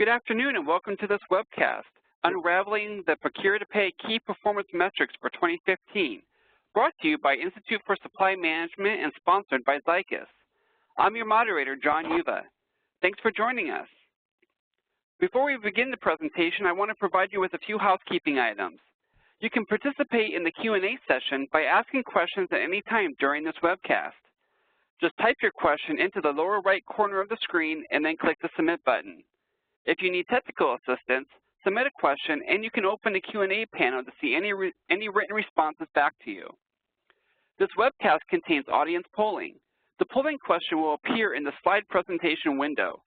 Good afternoon and welcome to this webcast, Unraveling the Procure-to-Pay Key Performance Metrics for 2015, brought to you by Institute for Supply Management and sponsored by Zycus. I'm your moderator, John Yuva. Thanks for joining us. Before we begin the presentation, I want to provide you with a few housekeeping items. You can participate in the Q&A session by asking questions at any time during this webcast. Just type your question into the lower right corner of the screen and then click the Submit button. If you need technical assistance, submit a question and you can open the Q&A panel to see any written responses back to you. This webcast contains audience polling. The polling question will appear in the slide presentation window.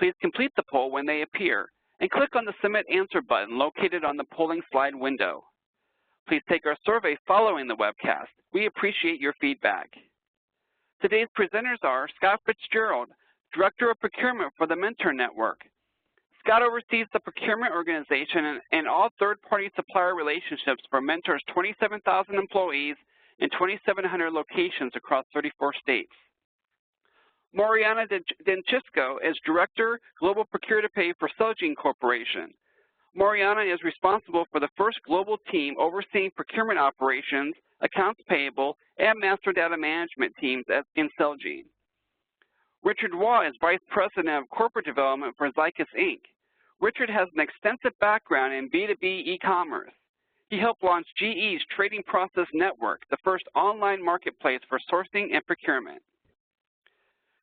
Please complete the poll when they appear and click on the Submit Answer button located on the polling slide window. Please take our survey following the webcast. We appreciate your feedback. Today's presenters are Scott Fitzgerald, Director of Procurement for the Mentor Network. Scott oversees the procurement organization and all third-party supplier relationships for Mentor's 27,000 employees and 2,700 locations across 34 states. Mariana Denchisco is Director, Global Procure-to-Pay for Celgene Corporation. Mariana is responsible for the first global team overseeing procurement operations, accounts payable, and master data management teams in Celgene. Richard Waugh is Vice President of Corporate Development for Zycus, Inc. Richard has an extensive background in B2B e-commerce. He helped launch GE's Trading Process Network, the first online marketplace for sourcing and procurement.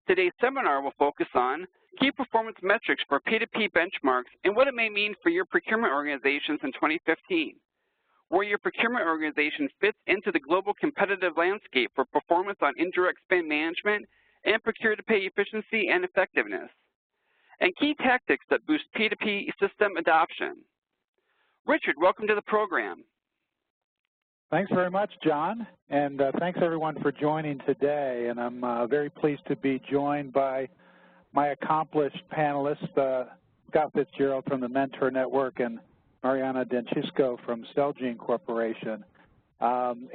Today's seminar will focus on key performance metrics for P2P benchmarks and what it may mean for your procurement organizations in 2015, where your procurement organization fits into the global competitive landscape for performance on indirect spend management and procure-to-pay efficiency and effectiveness, and key tactics that boost P2P system adoption. Richard, welcome to the program. Thanks very much, John, and thanks everyone for joining today. And I'm very pleased to be joined by my accomplished panelists, Scott Fitzgerald from the Mentor Network and Mariana Denchisco from Celgene Corporation.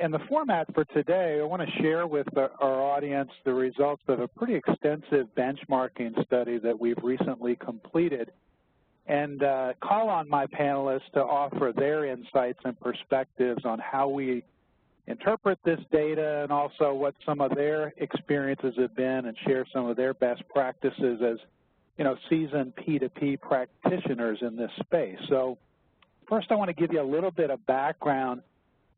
And the format for today, I want to share with our audience the results of a pretty extensive benchmarking study that we've recently completed, and call on my panelists to offer their insights and perspectives on how we interpret this data and also what some of their experiences have been, and share some of their best practices as, seasoned P2P practitioners in this space. So first I want to give you a little bit of background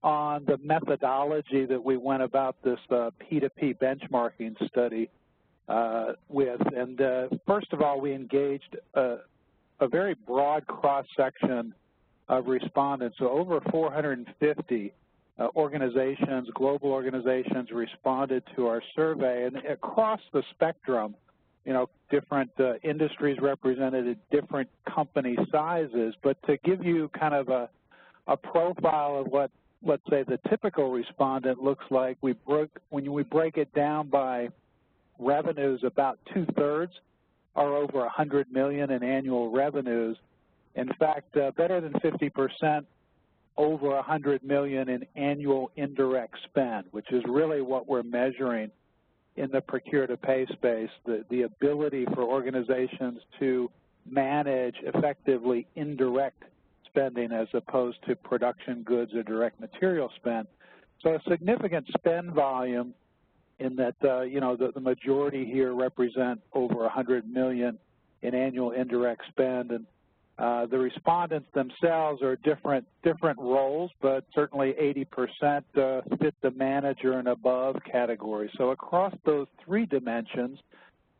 on the methodology that we went about this P2P benchmarking study with. And first of all, we engaged a very broad cross-section of respondents. So over 450 organizations, global organizations, responded to our survey, and across the spectrum, different industries represented at different company sizes. But to give you kind of a profile of what, let's say, the typical respondent looks like, when we break it down by revenues, about 2/3 are over 100 million in annual revenues. In fact, better than 50% over 100 million in annual indirect spend, which is really what we're measuring in the procure-to-pay space, the ability for organizations to manage effectively indirect spending as opposed to production goods or direct material spend. So a significant spend volume in that, the majority here represent over 100 million in annual indirect spend. And the respondents themselves are different roles, but certainly 80% fit the manager and above category. So across those three dimensions,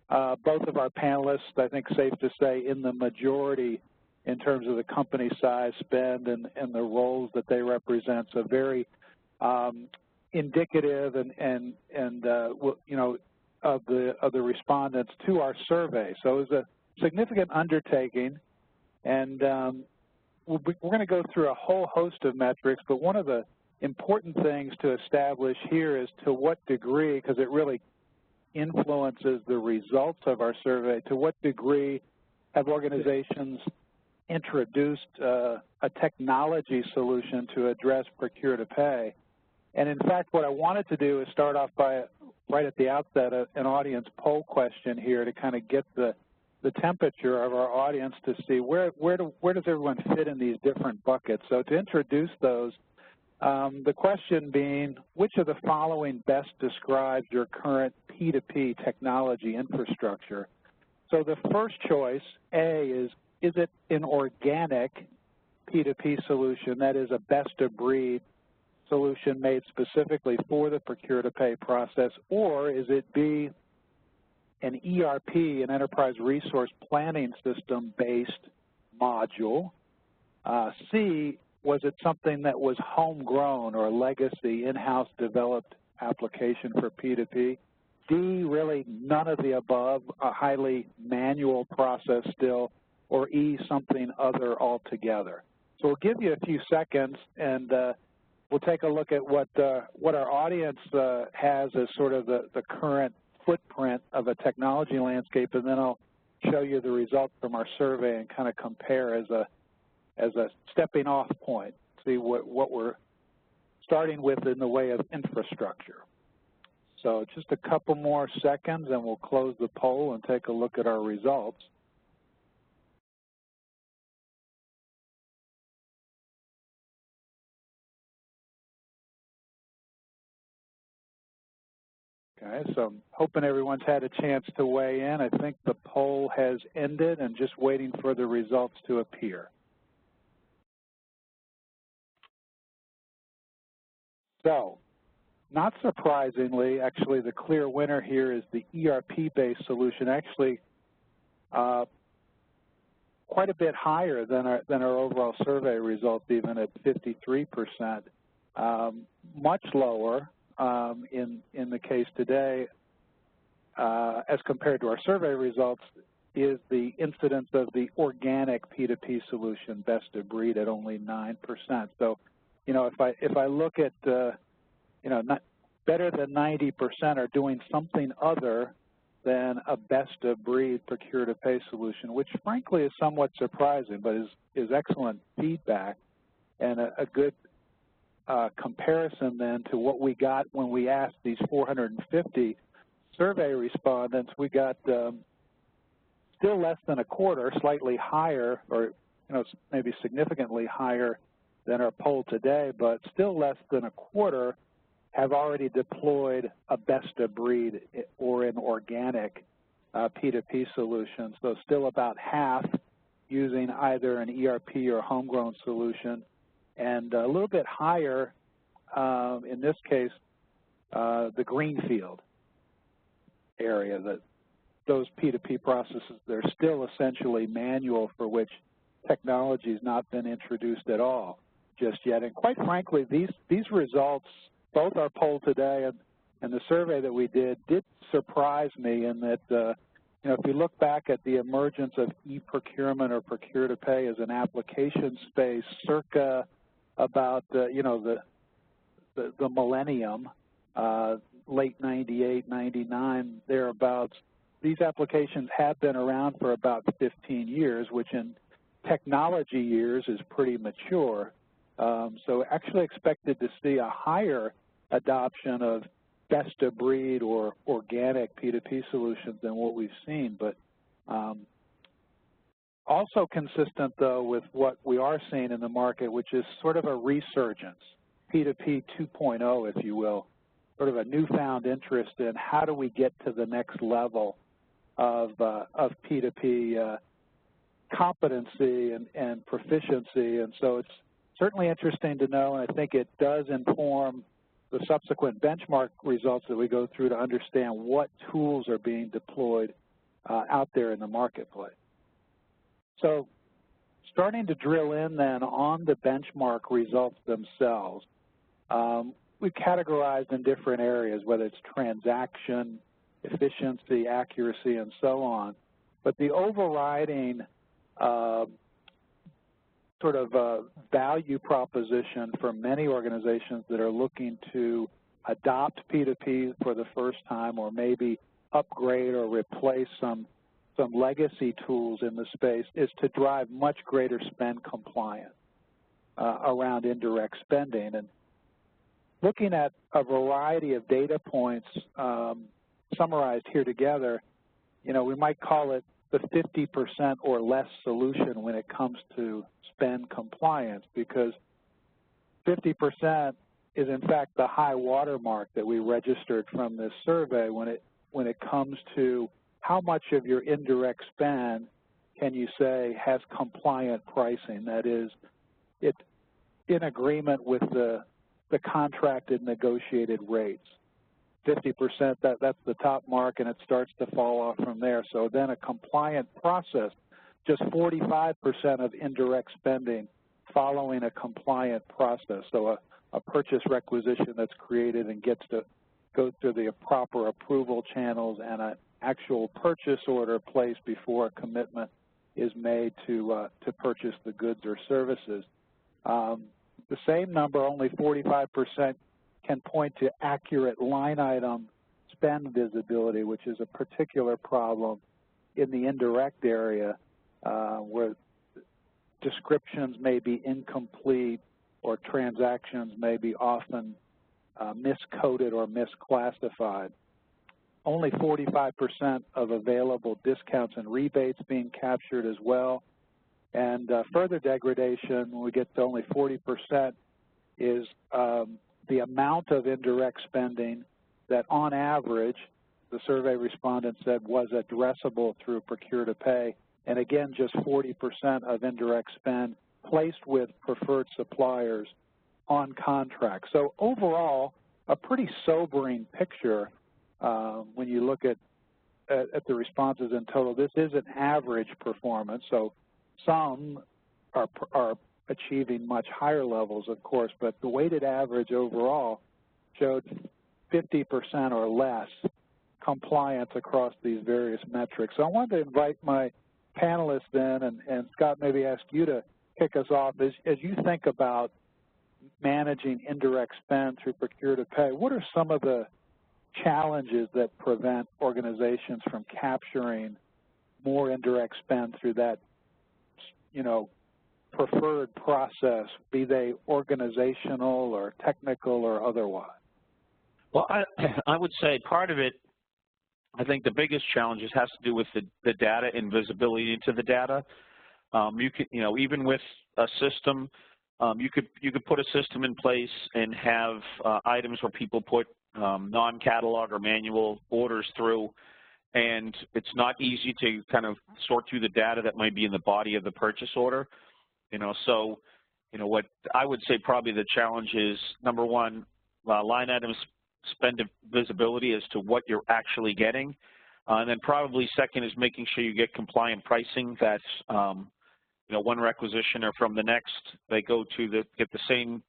both of our panelists, I think safe to say, in the majority in terms of the company size, spend, and the roles that they represent. So very indicative of the respondents to our survey. So it was a significant undertaking, and we're going to go through a whole host of metrics, but one of the important things to establish here is to what degree, because it really influences the results of our survey, to what degree have organizations introduced a technology solution to address procure-to-pay. And in fact, what I wanted to do is start off by, right at the outset, an audience poll question here to kind of get the the temperature of our audience to see where does everyone fit in these different buckets. So to introduce those, the question being, which of the following best describes your current P2P technology infrastructure? So the first choice, A, is it an organic P2P solution that is a best-of-breed solution made specifically for the procure-to-pay process, or is it B, an ERP, an enterprise resource planning system-based module? C, was it something that was homegrown or legacy, in-house developed application for P2P? D, really none of the above, a highly manual process still, or E, something other altogether. So we'll give you a few seconds, and we'll take a look at what our audience has as sort of the current footprint of a technology landscape, and then I'll show you the results from our survey and kind of compare as a stepping off point, see what we're starting with in the way of infrastructure. So just a couple more seconds and we'll close the poll and take a look at our results. Okay, so I'm hoping everyone's had a chance to weigh in. I think the poll has ended and just waiting for the results to appear. So, not surprisingly, actually the clear winner here is the ERP-based solution, actually quite a bit higher than our overall survey results, even at 53%. Much lower in the case today as compared to our survey results is the incidence of the organic P2P solution, best of breed, at only 9%. So, you know, if I look at you know, not better than 90% are doing something other than a best-of-breed procure-to-pay solution, which frankly is somewhat surprising, but is excellent feedback and a good comparison then to what we got when we asked these 450 survey respondents. We got still less than a quarter, slightly higher, or you know, maybe significantly higher than our poll today, but still less than a quarter have already deployed a best-of-breed or an organic P2P solution. So still about half using either an ERP or homegrown solution, and a little bit higher, in this case, the greenfield area, that those P2P processes, they're still essentially manual, for which technology has not been introduced at all just yet. And quite frankly, these results, both our poll today and the survey that we did surprise me in that, you know, if you look back at the emergence of e-procurement or procure-to-pay as an application space circa about, you know, the millennium, late 98, 99, thereabouts, these applications have been around for about 15 years, which in technology years is pretty mature. So actually expected to see a higher adoption of best-of-breed or organic P2P solutions than what we've seen. But also consistent, though, with what we are seeing in the market, which is sort of a resurgence, P2P 2.0, if you will, sort of a newfound interest in how do we get to the next level of P2P competency and proficiency. And so it's certainly interesting to know, and I think it does inform the subsequent benchmark results that we go through to understand what tools are being deployed out there in the marketplace. So starting to drill in then on the benchmark results themselves, we categorized in different areas, whether it's transaction, efficiency, accuracy, and so on. But the overriding sort of value proposition for many organizations that are looking to adopt P2P for the first time, or maybe upgrade or replace some legacy tools in the space, is to drive much greater spend compliance around indirect spending. And looking at a variety of data points summarized here together, you know, we might call it the 50% or less solution when it comes to spend compliance, because 50% is in fact the high watermark that we registered from this survey when it comes to how much of your indirect spend can you say has compliant pricing, that is, it's in agreement with the contracted negotiated rates. 50%, that's the top mark, and it starts to fall off from there. So then a compliant process, just 45% of indirect spending following a compliant process. So a purchase requisition that's created and gets to go through the proper approval channels and an actual purchase order placed before a commitment is made to purchase the goods or services. The same number, only 45%, can point to accurate line item spend visibility, which is a particular problem in the indirect area where descriptions may be incomplete or transactions may be often miscoded or misclassified. Only 45% of available discounts and rebates being captured as well. And further degradation, when we get to only 40%, is the amount of indirect spending that on average, the survey respondent said was addressable through Procure-to-Pay. And again, just 40% of indirect spend placed with preferred suppliers on contract. So overall, a pretty sobering picture when you look at the responses in total. This is an average performance, so some are achieving much higher levels, of course, but the weighted average overall showed 50% or less compliance across these various metrics. So I wanted to invite my panelists in, and Scott, maybe ask you to kick us off. As you think about managing indirect spend through Procure-to-Pay, what are some of the challenges that prevent organizations from capturing more indirect spend through that, preferred process, be they organizational or technical or otherwise? Well, I would say part of it, I think the biggest challenge has to do with the data and visibility into the data. You could, even with a system, you could put a system in place and have items where people put non-catalog or manual orders through, and it's not easy to kind of sort through the data that might be in the body of the purchase order. What I would say probably the challenge is, number one, line items spend visibility as to what you're actually getting. And then probably second is making sure you get compliant pricing that, one requisitioner from the next, they go to get the same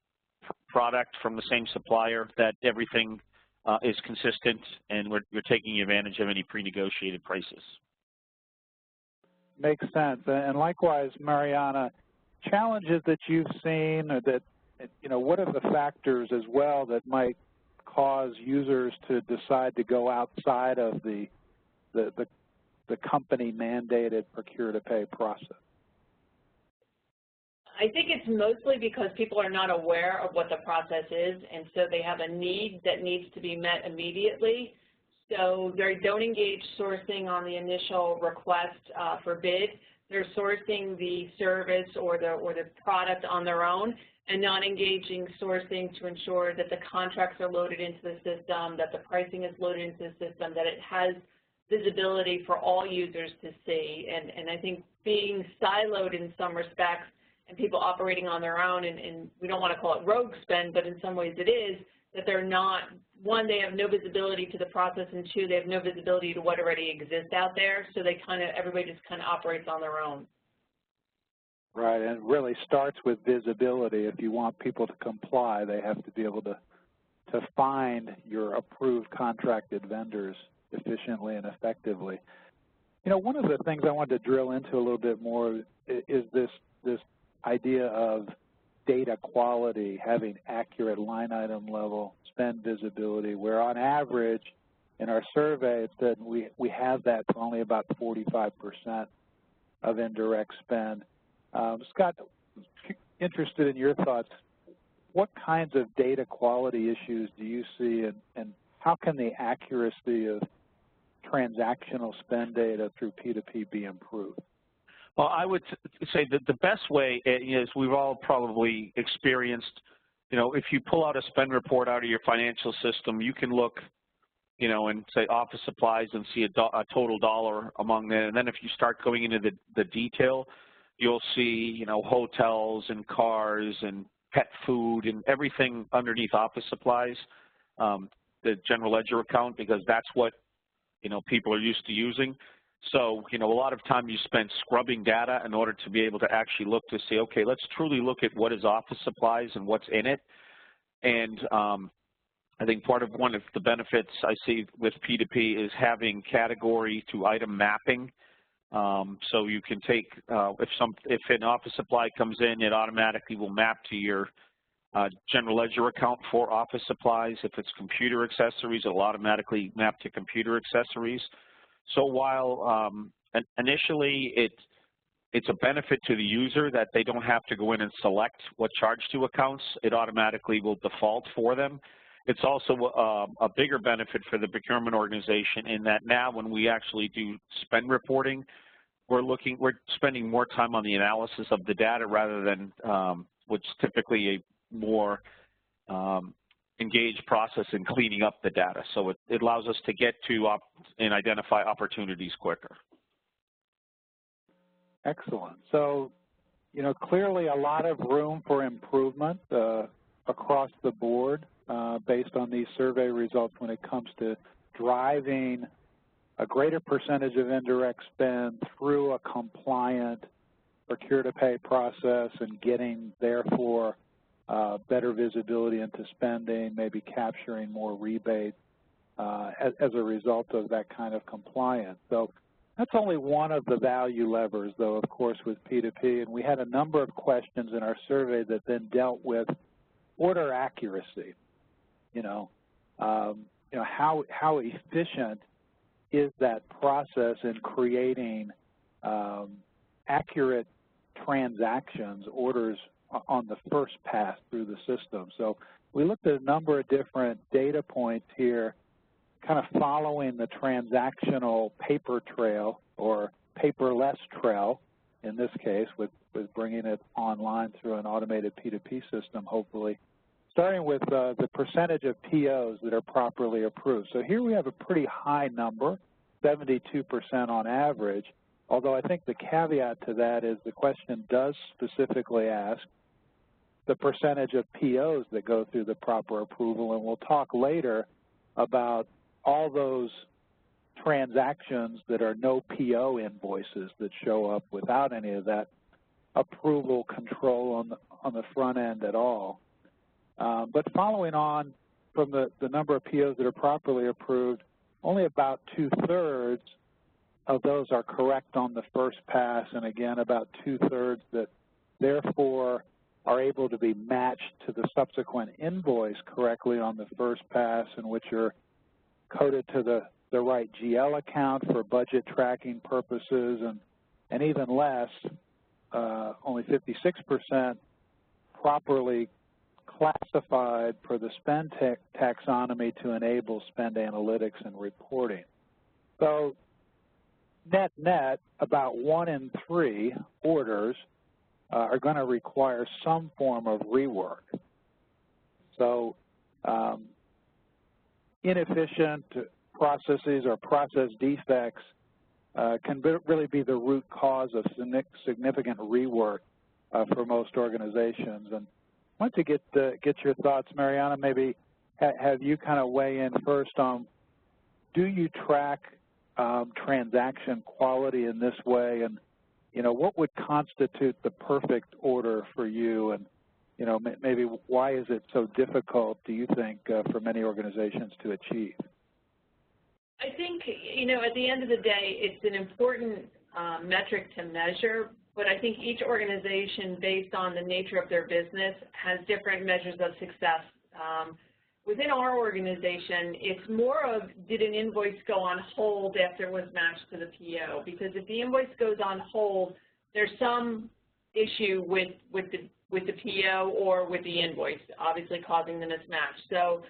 product from the same supplier, that everything is consistent and you're taking advantage of any pre-negotiated prices. Makes sense. And likewise, Mariana, challenges that you've seen, or that, what are the factors as well that might cause users to decide to go outside of the company mandated Procure-to-Pay process? I think it's mostly because people are not aware of what the process is, and so they have a need that needs to be met immediately. So they don't engage sourcing on the initial request for bid. They're sourcing the service or the product on their own, and not engaging sourcing to ensure that the contracts are loaded into the system, that the pricing is loaded into the system, that it has visibility for all users to see. And I think being siloed in some respects and people operating on their own, and we don't want to call it rogue spend, but in some ways it is, that they're not, one, they have no visibility to the process, and two, they have no visibility to what already exists out there, so everybody just kind of operates on their own. Right, and it really starts with visibility. If you want people to comply, they have to be able to find your approved contracted vendors efficiently and effectively. One of the things I wanted to drill into a little bit more is this idea of data quality, having accurate line item level spend visibility, where on average in our survey it said we have that for only about 45% of indirect spend. Scott, interested in your thoughts. What kinds of data quality issues do you see, and how can the accuracy of transactional spend data through P2P be improved? Well, I would say that the best way is we've all probably experienced, if you pull out a spend report out of your financial system, you can look, and say office supplies and see a total dollar among that. And then if you start going into the detail, you'll see, hotels and cars and pet food and everything underneath office supplies, the general ledger account, because that's what, people are used to using. So, a lot of time you spend scrubbing data in order to be able to actually look to see, okay, let's truly look at what is office supplies and what's in it. And I think one of the benefits I see with P2P is having category to item mapping. So you can take, if an office supply comes in, it automatically will map to your general ledger account for office supplies. If it's computer accessories, it'll automatically map to computer accessories. So while initially it's a benefit to the user that they don't have to go in and select what charge to accounts, it automatically will default for them. It's also a bigger benefit for the procurement organization in that now when we actually do spend reporting, we're spending more time on the analysis of the data rather than what's typically a more engaged process in cleaning up the data. So it allows us to get to and identify opportunities quicker. Excellent. So, clearly a lot of room for improvement across the board based on these survey results when it comes to driving a greater percentage of indirect spend through a compliant procure-to-pay process and getting, therefore, better visibility into spending, maybe capturing more rebates as a result of that kind of compliance. So that's only one of the value levers, though, of course, with P2P. And we had a number of questions in our survey that then dealt with order accuracy. How efficient is that process in creating accurate transactions, orders on the first pass through the system. So we looked at a number of different data points here, kind of following the transactional paper trail or paperless trail in this case with bringing it online through an automated P2P system, hopefully, starting with the percentage of POs that are properly approved. So here we have a pretty high number, 72% on average, although I think the caveat to that is the question does specifically ask the percentage of POs that go through the proper approval, and we'll talk later about all those transactions that are no PO invoices that show up without any of that approval control on the front end at all. But following on from the number of POs that are properly approved, only about 2/3 of those are correct on the first pass, and again, about 2/3 that therefore are able to be matched to the subsequent invoice correctly on the first pass, and which are coded to the right GL account for budget tracking purposes, and even less, only 56% properly classified for the spend taxonomy to enable spend analytics and reporting. So net, about 1 in 3 orders are going to require some form of rework. So inefficient processes or process defects can really be the root cause of significant rework for most organizations. And I want to get your thoughts, Mariana. Maybe have you kind of weigh in first on, do you track transaction quality in this way, and what would constitute the perfect order for you, and maybe why is it so difficult, do you think, for many organizations to achieve? I think, at the end of the day, it's an important metric to measure, but I think each organization, based on the nature of their business, has different measures of success. Within our organization, it's more of, did an invoice go on hold after it was matched to the PO? Because if the invoice goes on hold, there's some issue with the PO or with the invoice, obviously causing the mismatch. So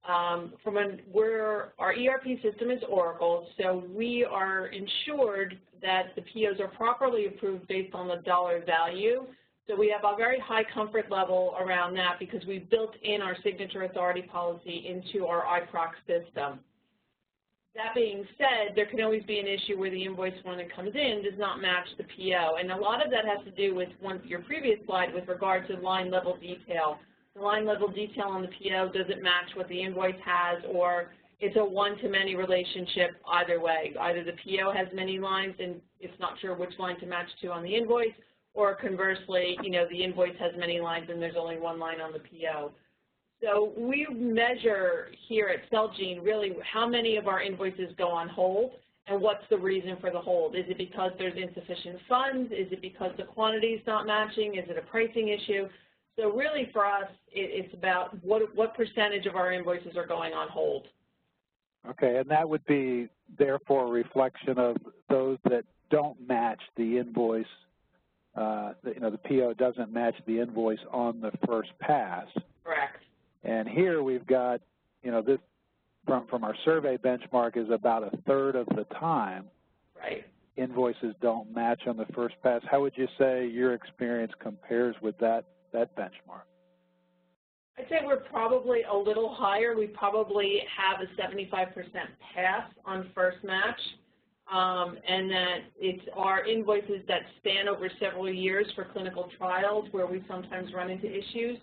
Our ERP system is Oracle, so we are ensured that the POs are properly approved based on the dollar value. So we have a very high comfort level around that because we've built in our signature authority policy into our iProc system. That being said, there can always be an issue where the invoice when it comes in does not match the PO. And a lot of that has to do with your previous slide with regard to line level detail. The line level detail on the PO doesn't match what the invoice has, or it's a one-to-many relationship either way. Either the PO has many lines and it's not sure which line to match to on the invoice, or conversely, the invoice has many lines and there's only one line on the PO. So we measure here at Celgene really how many of our invoices go on hold and what's the reason for the hold. Is it because there's insufficient funds? Is it because the quantity is not matching? Is it a pricing issue? So really for us, it's about what percentage of our invoices are going on hold. Okay, and that would be therefore a reflection of those that don't match the invoice. The PO doesn't match the invoice on the first pass. Correct. And here we've got, this from our survey benchmark is about a third of the time. Right. Invoices don't match on the first pass. How would you say your experience compares with that benchmark? I'd say we're probably a little higher. We probably have a 75% pass on first match, and that it's our invoices that span over several years for clinical trials where we sometimes run into issues,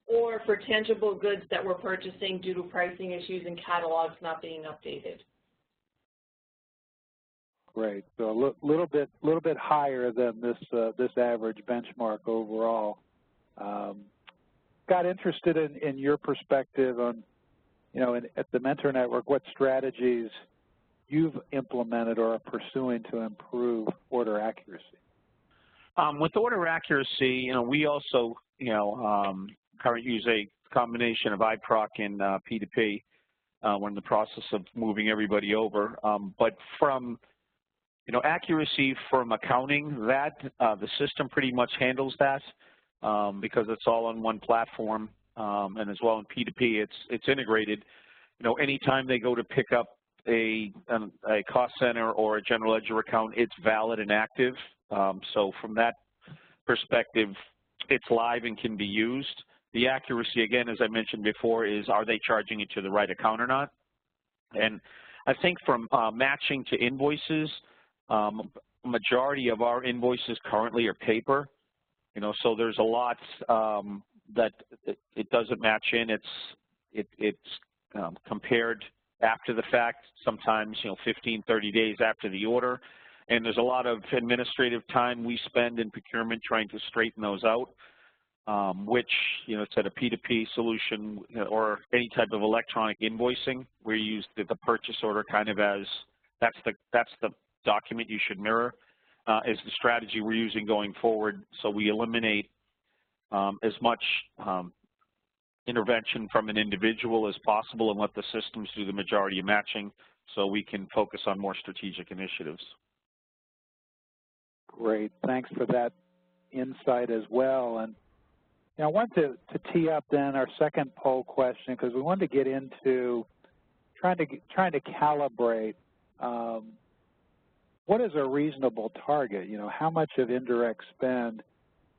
or for tangible goods that we're purchasing due to pricing issues and catalogs not being updated. Great. So a little bit higher than this average benchmark overall. Got interested in your perspective on, at the Mentor Network, what strategies you've implemented or are pursuing to improve order accuracy. With order accuracy, we also, currently use a combination of iProc and P2P. We're in the process of moving everybody over. But from, accuracy from accounting, the system pretty much handles that because it's all on one platform, and as well in P2P, it's integrated. Anytime they go to pick up a cost center or a general ledger account, it's valid and active. So from that perspective, it's live and can be used. The accuracy, again, as I mentioned before, is are they charging it to the right account or not? And I think from matching to invoices, majority of our invoices currently are paper. So there's a lot that it doesn't match in. It's compared after the fact, sometimes 15, 30 days after the order. And there's a lot of administrative time we spend in procurement trying to straighten those out. Which, it's at a P2P solution or any type of electronic invoicing where you use the purchase order kind of as that's the document you should mirror is the strategy we're using going forward. So we eliminate as much intervention from an individual as possible and let the systems do the majority of matching so we can focus on more strategic initiatives. Great. Thanks for that insight as well. And I want to tee up then our second poll question because we wanted to get into trying to calibrate what is a reasonable target. How much of indirect spend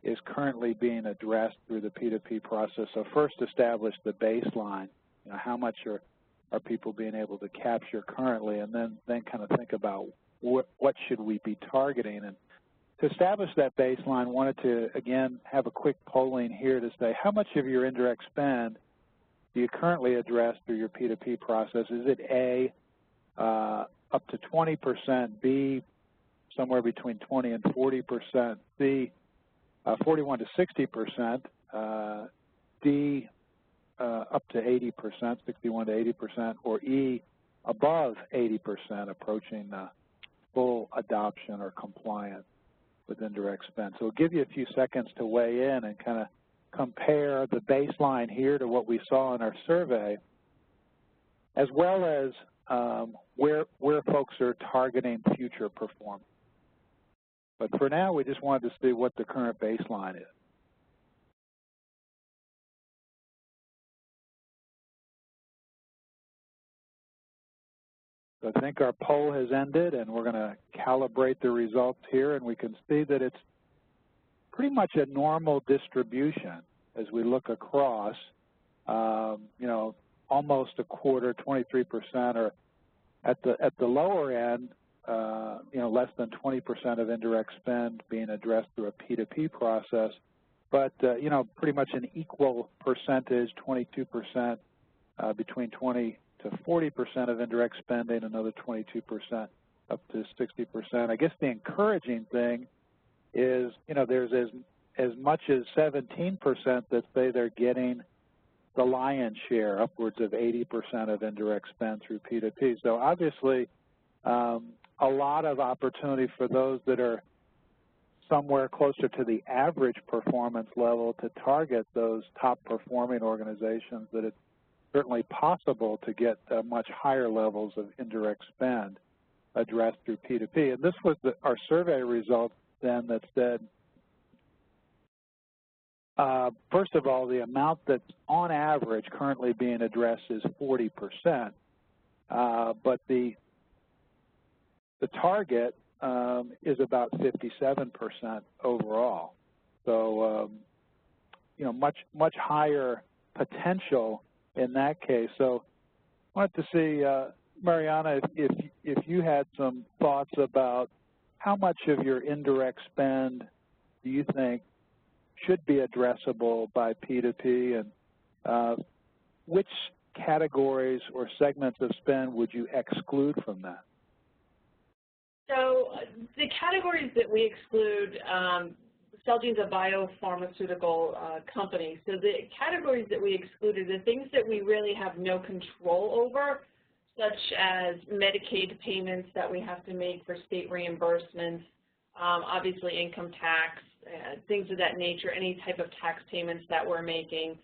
is currently being addressed through the P2P process. So first establish the baseline. How much are people being able to capture currently, and then kind of think about what should we be targeting. And to establish that baseline, wanted to, again, have a quick polling here to say how much of your indirect spend do you currently address through your P2P process? Is it A, up to 20%, B, somewhere between 20 and 40%, C, 41 to 60%, D, up to 80%, 61 to 80%, or E, above 80%, approaching full adoption or compliance with indirect spend. So we'll give you a few seconds to weigh in and kind of compare the baseline here to what we saw in our survey, as well as where folks are targeting future performance. But for now, we just wanted to see what the current baseline is. So I think our poll has ended, and we're going to calibrate the results here, and we can see that it's pretty much a normal distribution as we look across. You know, almost a quarter, 23%, or at the lower end, you know, less than 20% of indirect spend being addressed through a P2P process. But you know, pretty much an equal percentage, 22% between 20 to 40% of indirect spending, another 22% up to 60%. I guess the encouraging thing is, you know, there's as much as 17% that say they're getting the lion's share, upwards of 80% of indirect spend through P2P. So obviously, a lot of opportunity for those that are somewhere closer to the average performance level to target those top performing organizations, that it's certainly possible to get much higher levels of indirect spend addressed through P2P. And this was our survey result then that said, first of all, the amount that's on average currently being addressed is 40%, but the target is about 57% overall. So, you know, much higher potential in that case. So I wanted to see, Mariana, if you had some thoughts about how much of your indirect spend do you think should be addressable by P2P, and which categories or segments of spend would you exclude from that? So the categories that we exclude, Celgene's a biopharmaceutical company, so the categories that we exclude are the things that we really have no control over, such as Medicaid payments that we have to make for state reimbursements, obviously income tax, things of that nature, any type of tax payments that we're making.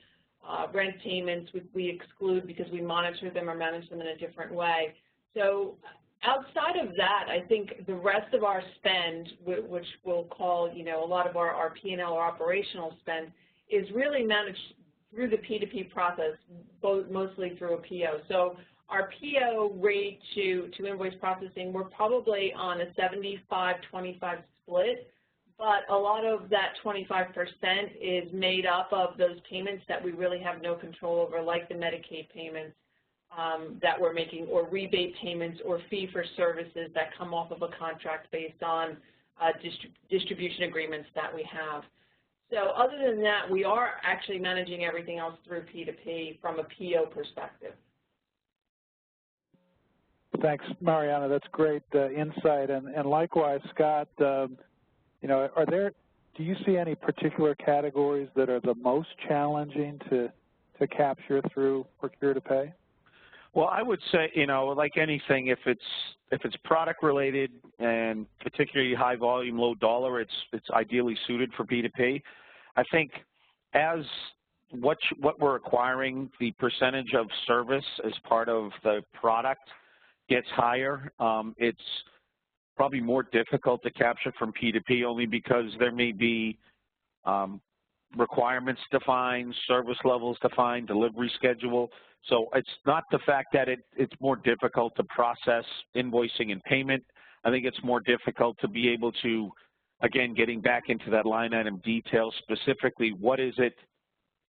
Rent payments we exclude because we monitor them or manage them in a different way. So outside of that, I think the rest of our spend, which we'll call, you know, a lot of our P&L or operational spend, is really managed through the P2P process, mostly through a PO. So our PO rate to invoice processing, we're probably on a 75-25 split, but a lot of that 25% is made up of those payments that we really have no control over, like the Medicaid payments that we're making, or rebate payments, or fee for services that come off of a contract based on distribution agreements that we have. So other than that, we are actually managing everything else through P2P from a PO perspective. Thanks, Mariana. That's great insight. And likewise, Scott, you know, do you see any particular categories that are the most challenging to capture through Procure-to-Pay? Well, I would say, you know, like anything, if it's product related and particularly high volume, low dollar, it's ideally suited for P2P. I think as what we're acquiring, the percentage of service as part of the product gets higher, it's probably more difficult to capture from P2P, only because there may be requirements defined, service levels defined, delivery schedule. So it's not the fact that it's more difficult to process invoicing and payment. I think it's more difficult to be able to, again, getting back into that line item detail, specifically what is it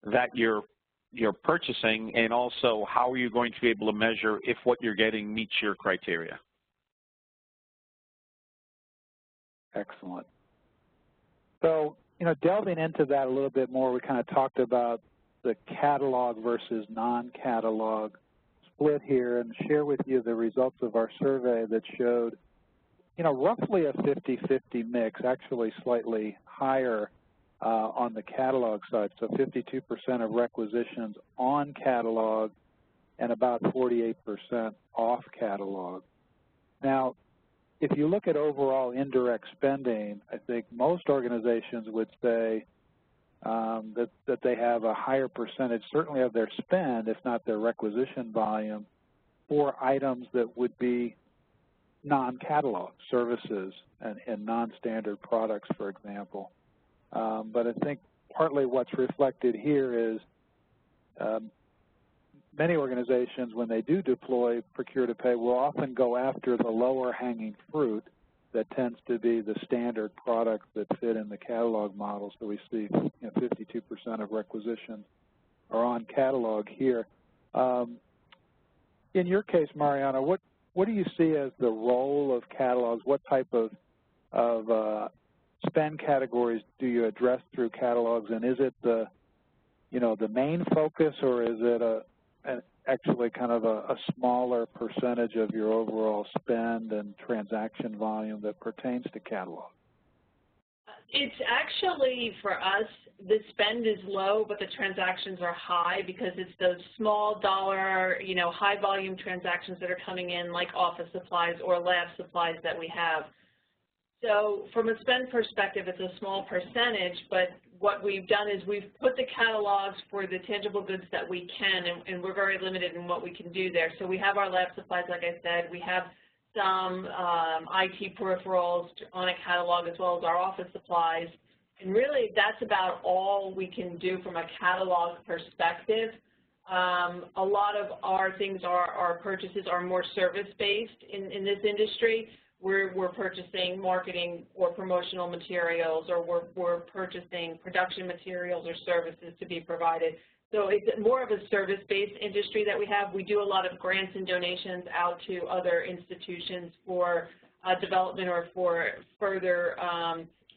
that you're purchasing, and also how are you going to be able to measure if what you're getting meets your criteria. Excellent. So, you know, delving into that a little bit more, we kind of talked about the catalog versus non-catalog split here, and share with you the results of our survey that showed, you know, roughly a 50-50 mix, actually slightly higher on the catalog side, so 52% of requisitions on catalog and about 48% off catalog. Now, if you look at overall indirect spending, I think most organizations would say that they have a higher percentage, certainly of their spend, if not their requisition volume, for items that would be non-catalog services and non-standard products, for example. But I think partly what's reflected here is many organizations, when they do deploy Procure-to-Pay, will often go after the lower hanging fruit that tends to be the standard products that fit in the catalog model. So we see 52% of requisitions are on catalog here. In your case, Mariana, what do you see as the role of catalogs? What type of spend categories do you address through catalogs, and is it the main focus, or is it actually kind of a smaller percentage of your overall spend and transaction volume that pertains to catalog? It's actually, for us, the spend is low, but the transactions are high because it's those small dollar, high volume transactions that are coming in, like office supplies or lab supplies that we have. So from a spend perspective, it's a small percentage, but what we've done is we've put the catalogs for the tangible goods that we can, and we're very limited in what we can do there. So we have our lab supplies, like I said. We have some IT peripherals on a catalog, as well as our office supplies. And really, that's about all we can do from a catalog perspective. A lot of our things, our purchases are more service-based in this industry. We're purchasing marketing or promotional materials, or we're purchasing production materials or services to be provided. So it's more of a service-based industry that we have. We do a lot of grants and donations out to other institutions for development or for further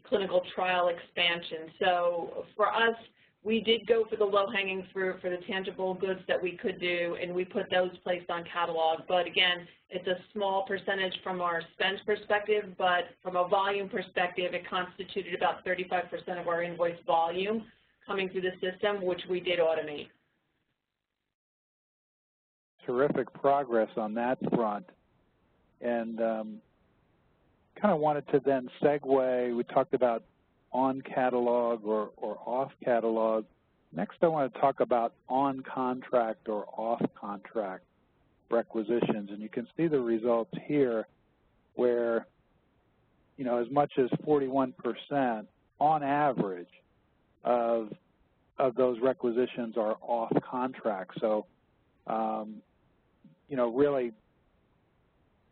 clinical trial expansion. So for us, we did go for the low-hanging fruit, for the tangible goods that we could do, and we put those placed on catalog. But again, it's a small percentage from our spend perspective, but from a volume perspective, it constituted about 35% of our invoice volume coming through the system, which we did automate. Terrific progress on that front. And kind of wanted to then segue, we talked about on catalog or off catalog. Next, I want to talk about on contract or off contract requisitions, and you can see the results here where, as much as 41% on average of those requisitions are off contract. So, really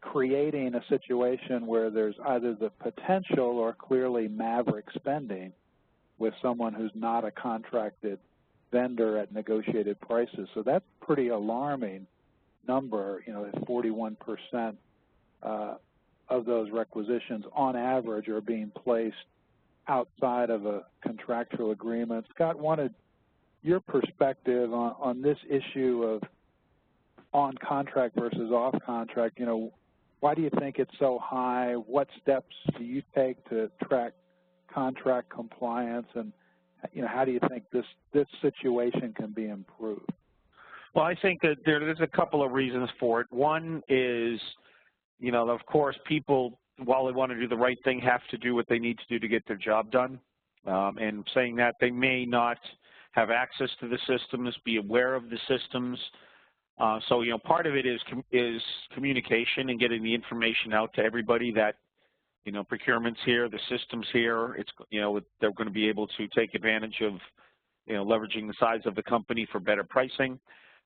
creating a situation where there's either the potential or clearly maverick spending with someone who's not a contracted vendor at negotiated prices. So that's pretty alarming number, that 41% of those requisitions on average are being placed outside of a contractual agreement. Scott, wanted your perspective on this issue of on contract versus off contract. Why do you think it's so high? What steps do you take to track contract compliance, and how do you think this situation can be improved? Well, I think that there's a couple of reasons for it. One is, of course, people, while they want to do the right thing, have to do what they need to do to get their job done. And saying that, they may not have access to the systems, be aware of the systems. So, part of it is communication and getting the information out to everybody that, procurement's here, the system's here. It's, they're going to be able to take advantage of, leveraging the size of the company for better pricing.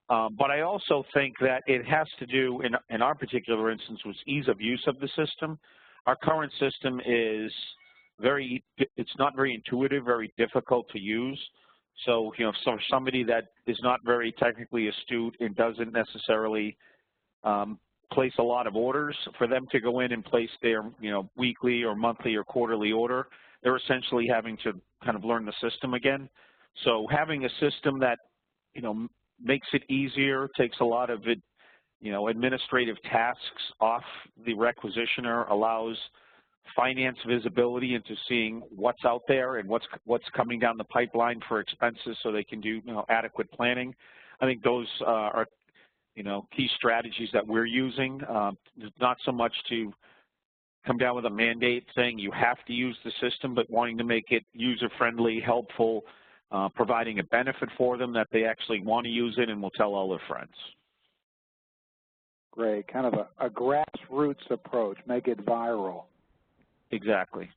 But I also think that it has to do, in our particular instance, with ease of use of the system. Our current system is it's not very intuitive, very difficult to use. So, for somebody that is not very technically astute and doesn't necessarily place a lot of orders, for them to go in and place their, weekly or monthly or quarterly order, they're essentially having to kind of learn the system again. So having a system that, makes it easier, takes a lot of it, administrative tasks off the requisitioner, allows finance visibility into seeing what's out there and what's coming down the pipeline for expenses, so they can do adequate planning. I think those are key strategies that we're using. Not so much to come down with a mandate saying you have to use the system, but wanting to make it user-friendly, helpful, providing a benefit for them that they actually want to use it and will tell all their friends. Great, kind of a grassroots approach, make it viral. Exactly.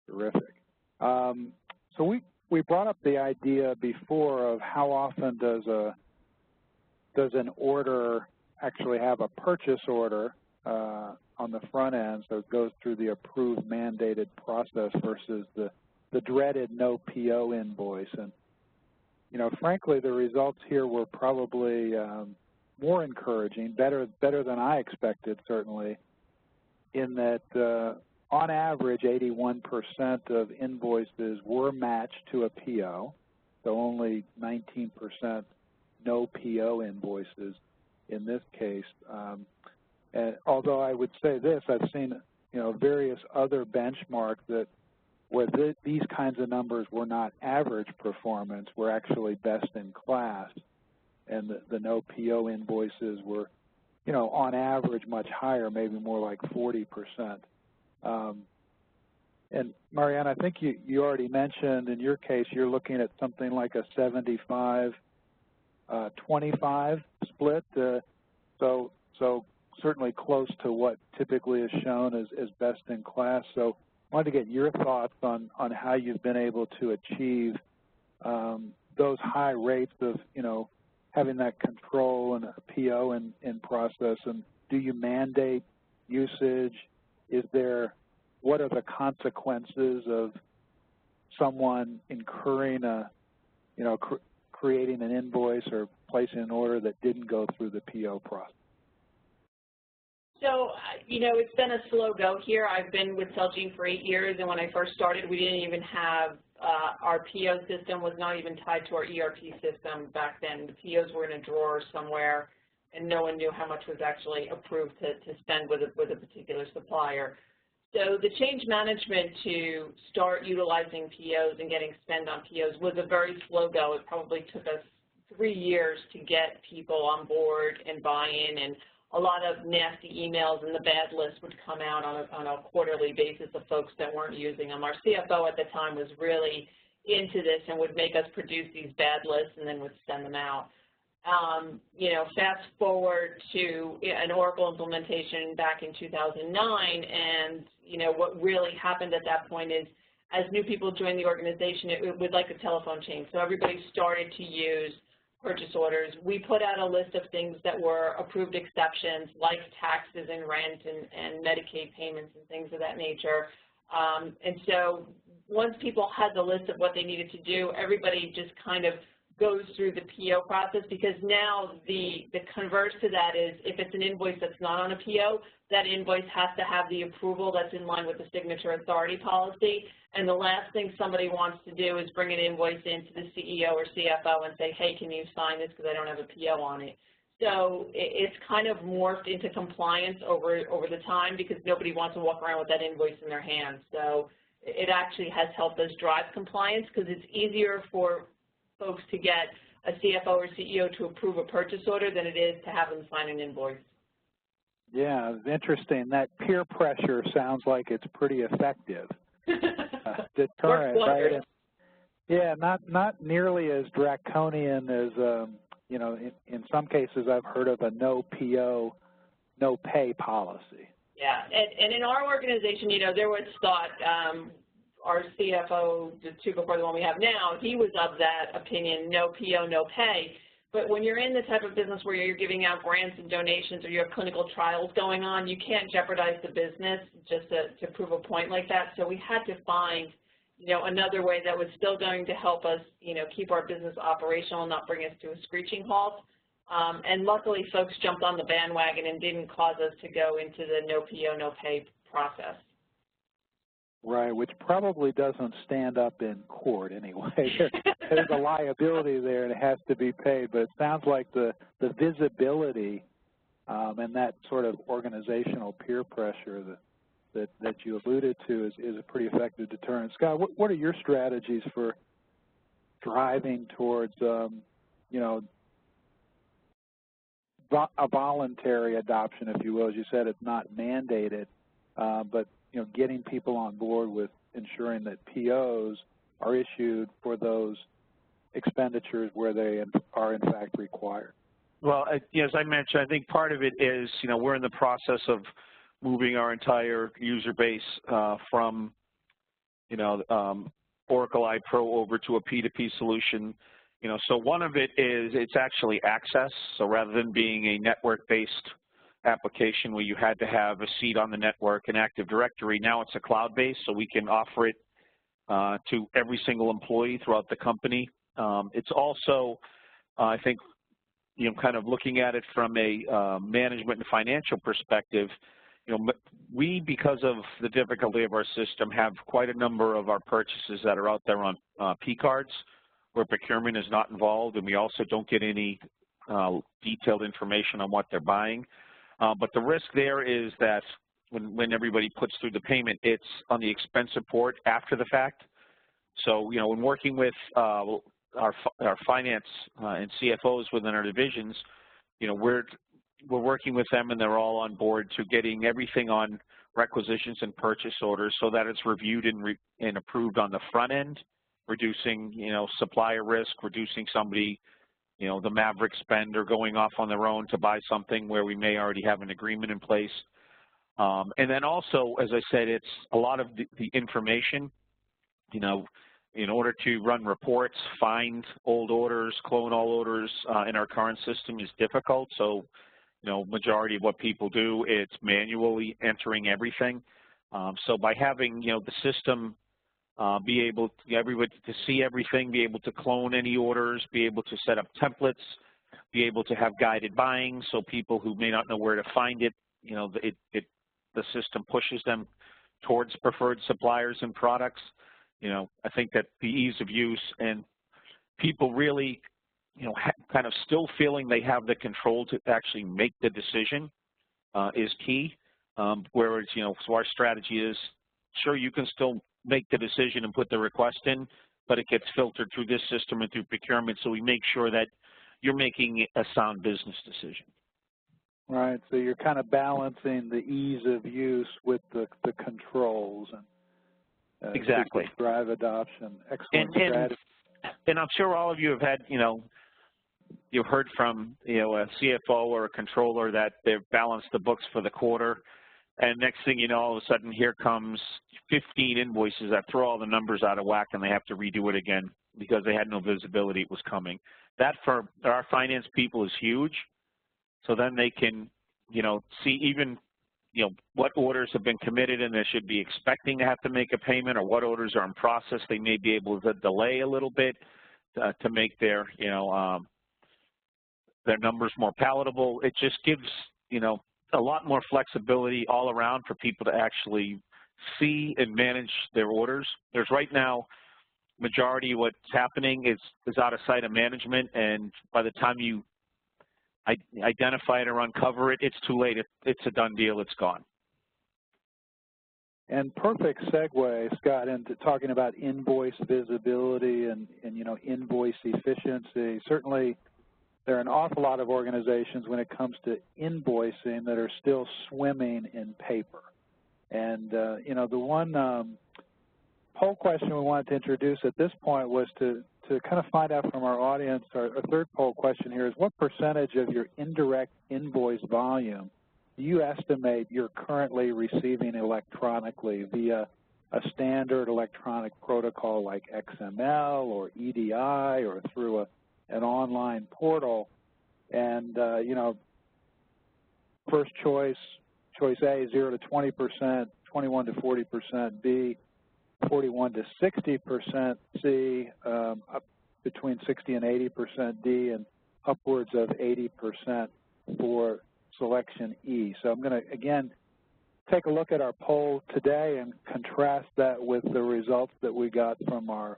Terrific. So we brought up the idea before of how often does an order actually have a purchase order on the front end, so it goes through the approved mandated process versus the dreaded no PO invoice. And frankly, the results here were probably more encouraging, better than I expected, certainly, in that on average 81% of invoices were matched to a PO, so only 19% no PO invoices in this case. And although I would say this, I've seen various other benchmarks that where these kinds of numbers were not average performance, were actually best in class, and the no PO invoices were, on average much higher, maybe more like 40%. And Marianne, I think you already mentioned in your case you're looking at something like a 75-25 split. So certainly close to what typically is shown as best in class. So I wanted to get your thoughts on how you've been able to achieve those high rates of, having that control and a PO in process. And do you mandate usage? What are the consequences of someone incurring creating an invoice or placing an order that didn't go through the PO process? So, it's been a slow go here. I've been with Celgene for 8 years, and when I first started, we didn't even have our PO system was not even tied to our ERP system back then. The POs were in a drawer somewhere, and no one knew how much was actually approved to spend with a particular supplier. So the change management to start utilizing POs and getting spend on POs was a very slow go. It probably took us 3 years to get people on board and buy-in, and a lot of nasty emails and the bad list would come out on a quarterly basis of folks that weren't using them. Our CFO at the time was really into this and would make us produce these bad lists and then would send them out. Fast forward to an Oracle implementation back in 2009, and what really happened at that point is as new people joined the organization, it was like a telephone chain. So everybody started to use purchase orders. We put out a list of things that were approved exceptions, like taxes and rent and Medicaid payments and things of that nature. And so once people had the list of what they needed to do, everybody just kind of goes through the PO process, because now the converse to that is if it's an invoice that's not on a PO, that invoice has to have the approval that's in line with the signature authority policy. And the last thing somebody wants to do is bring an invoice into the CEO or CFO and say, hey, can you sign this because I don't have a PO on it. So it's kind of morphed into compliance over the time, because nobody wants to walk around with that invoice in their hands. So it actually has helped us drive compliance, because it's easier for folks to get a CFO or CEO to approve a purchase order than it is to have them sign an invoice. Yeah, it's interesting. That peer pressure sounds like it's pretty effective. Deterrent, right? And, yeah, not nearly as draconian as, in some cases I've heard of a no PO, no pay policy. Yeah, and in our organization, there was thought, our CFO, just two before the one we have now, he was of that opinion, no PO, no pay. But when you're in the type of business where you're giving out grants and donations, or you have clinical trials going on, you can't jeopardize the business just to prove a point like that. So we had to find, another way that was still going to help us, keep our business operational and not bring us to a screeching halt. And luckily, folks jumped on the bandwagon and didn't cause us to go into the no PO, no pay process. Right, which probably doesn't stand up in court anyway. There's a liability there and it has to be paid, but it sounds like the visibility and that sort of organizational peer pressure that you alluded to is a pretty effective deterrent. Scott, what are your strategies for driving towards, a voluntary adoption, if you will? As you said, it's not mandated, but getting people on board with ensuring that POs are issued for those expenditures where they are in fact required? Well, as I mentioned, I think part of it is, we're in the process of moving our entire user base from, Oracle iPro over to a P2P solution. You know, so one of it is it's actually access. So rather than being a network-based application where you had to have a seat on the network and Active Directory, now it's a cloud-based, so we can offer it to every single employee throughout the company. It's also, I think, you know, kind of looking at it from a management and financial perspective, you know, we, because of the difficulty of our system, have quite a number of our purchases that are out there on P cards where procurement is not involved, and we also don't get any detailed information on what they're buying. But the risk there is that when everybody puts through the payment, it's on the expense report after the fact. So, you know, when working with our finance and CFOs within our divisions, you know, we're working with them, and they're all on board to getting everything on requisitions and purchase orders so that it's reviewed and approved on the front end, reducing, you know, supplier risk, reducing somebody, you know, the maverick spend or going off on their own to buy something where we may already have an agreement in place. And then also, as I said, it's a lot of the information, you know, in order to run reports, find old orders, clone all orders in our current system is difficult. So, you know, majority of what people do, it's manually entering everything. So by having, you know, the system be able to, everybody to see everything, be able to clone any orders, be able to set up templates, be able to have guided buying, so people who may not know where to find it, you know, the system pushes them towards preferred suppliers and products. You know, I think that the ease of use and people really, you know, kind of still feeling they have the control to actually make the decision is key. Whereas, you know, so our strategy is, sure, you can still make the decision and put the request in, but it gets filtered through this system and through procurement, so we make sure that you're making a sound business decision. Right, so you're kind of balancing the ease of use with the controls and exactly drive adoption. Excellent strategy. And I'm sure all of you have had, you know, you've heard from, you know, a CFO or a controller that they've balanced the books for the quarter, and next thing you know, all of a sudden, here comes 15 invoices that throw all the numbers out of whack, and they have to redo it again because they had no visibility it was coming. That for our finance people is huge. So then they can, you know, see even, you know, what orders have been committed and they should be expecting to have to make a payment, or what orders are in process they may be able to delay a little bit to make their, you know, their numbers more palatable. It just gives, you know, a lot more flexibility all around for people to actually see and manage their orders. There's right now, majority of what's happening is out of sight of management, and by the time you identify it or uncover it, it's too late. It's a done deal. It's gone. And perfect segue, Scott, into talking about invoice visibility and you know, invoice efficiency. Certainly, there are an awful lot of organizations when it comes to invoicing that are still swimming in paper. And, you know, the one poll question we wanted to introduce at this point was to kind of find out from our audience, our third poll question here is, what percentage of your indirect invoice volume do you estimate you're currently receiving electronically via a standard electronic protocol like XML or EDI or through an online portal? And, you know, first choice A, 0 to 20%, 21 to 40%, B, 41 to 60%, C, up between 60 and 80% D, and upwards of 80% for selection E. So I'm going to, again, take a look at our poll today and contrast that with the results that we got from our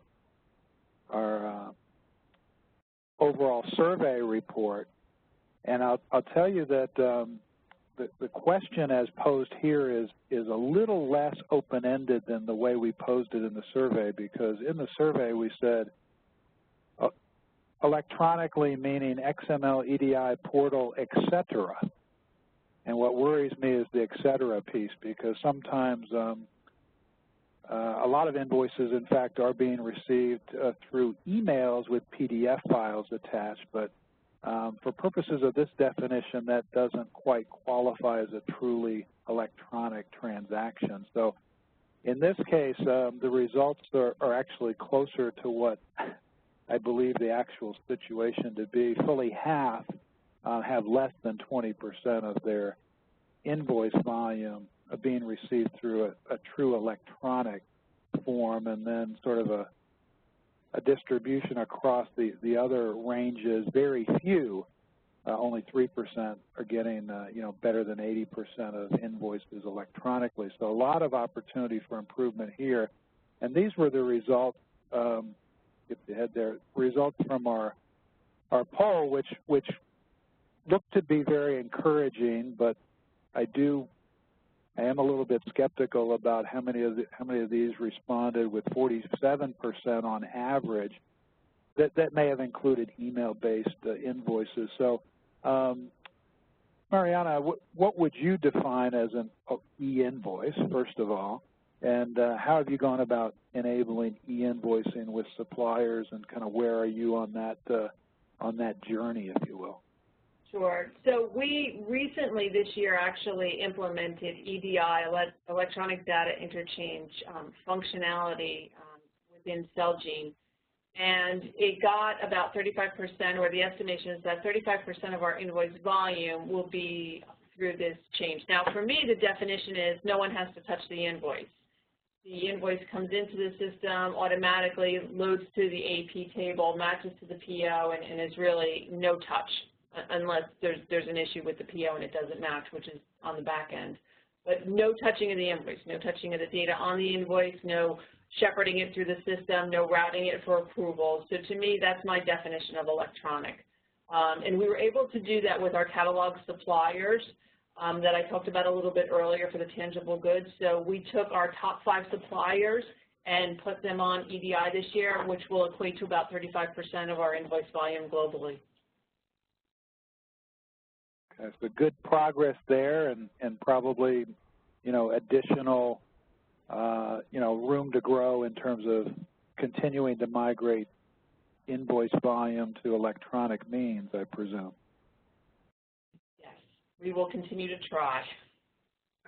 overall survey report. And I'll tell you that the question as posed here is a little less open-ended than the way we posed it in the survey, because in the survey we said electronically, meaning XML, EDI, portal, etc. And what worries me is the etc. piece, because sometimes a lot of invoices, in fact, are being received through emails with PDF files attached, but for purposes of this definition, that doesn't quite qualify as a truly electronic transaction. So In this case, the results are actually closer to what I believe the actual situation to be. Fully half have less than 20% of their invoice volume being received through a true electronic form, and then sort of a distribution across the other ranges. Very few, only 3% are getting better than 80% of invoices electronically. So a lot of opportunity for improvement here. And these were the results, if you head there, results from our poll, which looked to be very encouraging, but I am a little bit skeptical about how many of these responded, with 47% on average. That may have included email-based invoices. So, Mariana, what would you define as an e-invoice, first of all, and how have you gone about enabling e-invoicing with suppliers, and kind of where are you on that journey, if you will? Sure. So we recently this year actually implemented EDI, electronic data interchange functionality within Celgene, and it got about 35%, or the estimation is that 35% of our invoice volume will be through this change. Now, for me, the definition is no one has to touch the invoice. The invoice comes into the system, automatically loads to the AP table, matches to the PO, and is really no touch, unless there's an issue with the PO and it doesn't match, which is on the back end. But no touching of the invoice, no touching of the data on the invoice, no shepherding it through the system, no routing it for approval. So to me, that's my definition of electronic. And we were able to do that with our catalog suppliers that I talked about a little bit earlier for the tangible goods. So we took our top 5 suppliers and put them on EDI this year, which will equate to about 35% of our invoice volume globally. Okay, so good progress there, and probably, additional, room to grow in terms of continuing to migrate invoice volume to electronic means, I presume. Yes, we will continue to try.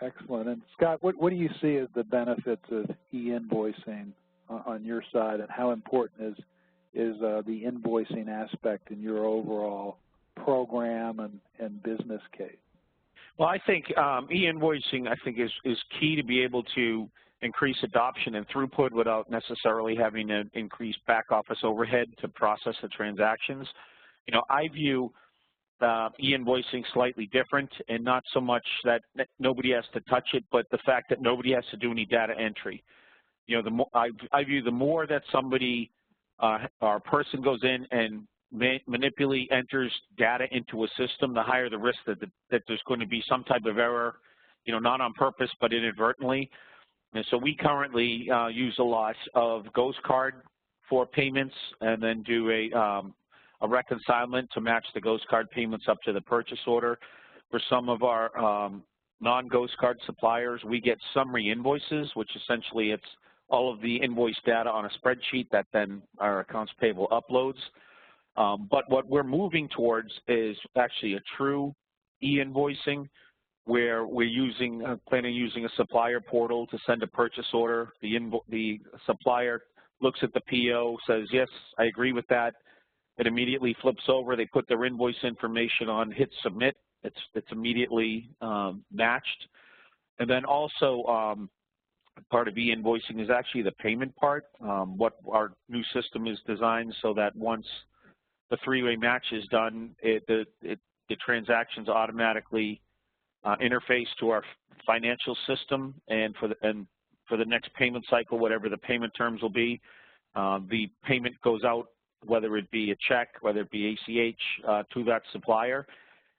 Excellent. And Scott, what do you see as the benefits of e-invoicing on your side, and how important is the invoicing aspect in your overall program and business case? Well, I think e-invoicing, is key to be able to increase adoption and throughput without necessarily having to increase back office overhead to process the transactions. I view e-invoicing slightly different, and not so much that nobody has to touch it, but the fact that nobody has to do any data entry. I view the more that somebody or a person goes in and manipulate, enters data into a system, the higher the risk that there's going to be some type of error, not on purpose but inadvertently. And so we currently use a lot of Ghost Card for payments, and then do a reconcilement to match the Ghost Card payments up to the purchase order. For some of our non-Ghost Card suppliers, we get summary invoices, which essentially it's all of the invoice data on a spreadsheet that then our accounts payable uploads. But what we're moving towards is actually a true e-invoicing, where we're planning on using a supplier portal to send a purchase order. The supplier looks at the PO, says, yes, I agree with that. It immediately flips over. They put their invoice information on, hit submit. It's immediately matched. And then also part of e-invoicing is actually the payment part. What our new system is designed so that once the three-way match is done, the transactions automatically interface to our financial system, and for the next payment cycle, whatever the payment terms will be, the payment goes out, whether it be a check, whether it be ACH, to that supplier.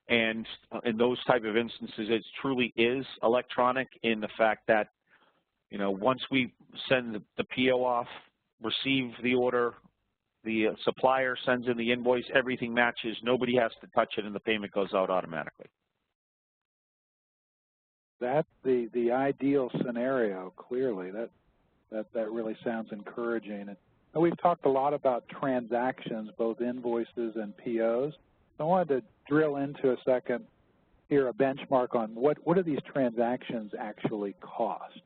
And in those type of instances, it truly is electronic in the fact that, once we send the PO off, receive the order, the supplier sends in the invoice, everything matches, nobody has to touch it, and the payment goes out automatically. That's the ideal scenario, clearly. That really sounds encouraging. And we've talked a lot about transactions, both invoices and POs. I wanted to drill into a second here, a benchmark on what do these transactions actually cost?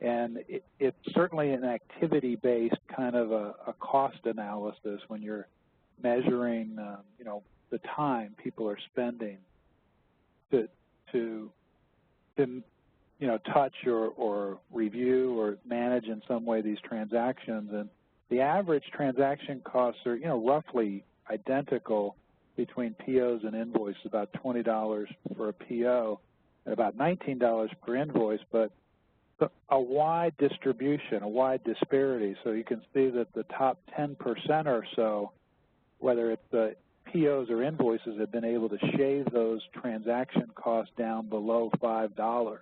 And it's certainly an activity-based kind of a cost analysis when you're measuring, you know, the time people are spending to you know, touch or review or manage in some way these transactions. And the average transaction costs are, you know, roughly identical between POs and invoices, about $20 for a PO and about $19 per invoice, but a wide distribution, a wide disparity. So you can see that the top 10% or so, whether it's the POs or invoices, have been able to shave those transaction costs down below $5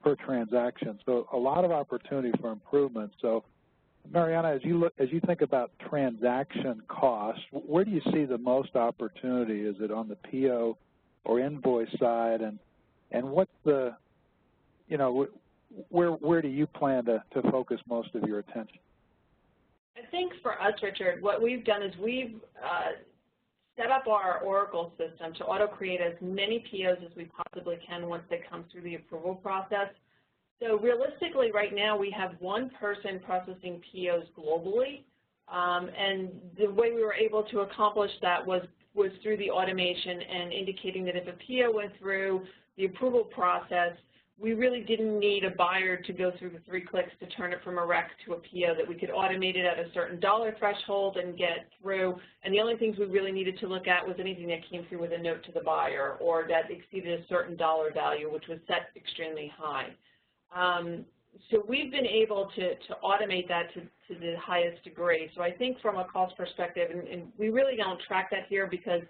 per transaction. So a lot of opportunity for improvement. So Mariana, as you think about transaction costs, where do you see the most opportunity? Is it on the PO or invoice side, and what's the, you know, where do you plan to focus most of your attention? I think for us, Richard, what we've done is we've set up our Oracle system to auto-create as many POs as we possibly can once they come through the approval process. So realistically, right now, we have one person processing POs globally, and the way we were able to accomplish that was through the automation and indicating that if a PO went through the approval process, we really didn't need a buyer to go through the 3 clicks to turn it from a rec to a PO, that we could automate it at a certain dollar threshold and get through. And the only things we really needed to look at was anything that came through with a note to the buyer or that exceeded a certain dollar value, which was set extremely high. So we've been able to automate that to the highest degree. So I think from a cost perspective, and we really don't track that here because